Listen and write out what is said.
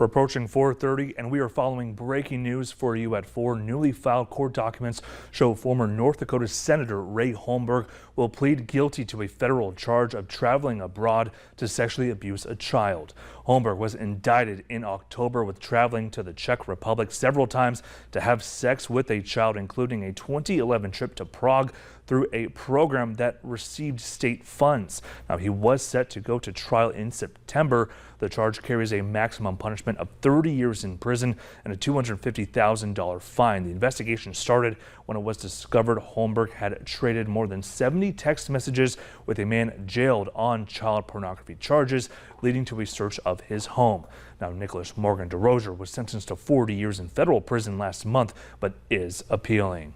We're approaching 4:30 and we are following breaking news for you at 4. Newly filed court documents show former North Dakota Senator Ray Holmberg will plead guilty to a federal charge of traveling abroad to sexually abuse a child. Holmberg was indicted in October with traveling to the Czech Republic several times to have sex with a child, including a 2011 trip to Prague through a program that received state funds. Now, he was set to go to trial in September. The charge carries a maximum punishment of 30 years in prison and a $250,000 fine. The investigation started when it was discovered Holmberg had traded more than 70 text messages with a man jailed on child pornography charges, leading to a search of his home. Now, Nicholas Morgan DeRozier was sentenced to 40 years in federal prison last month, but is appealing.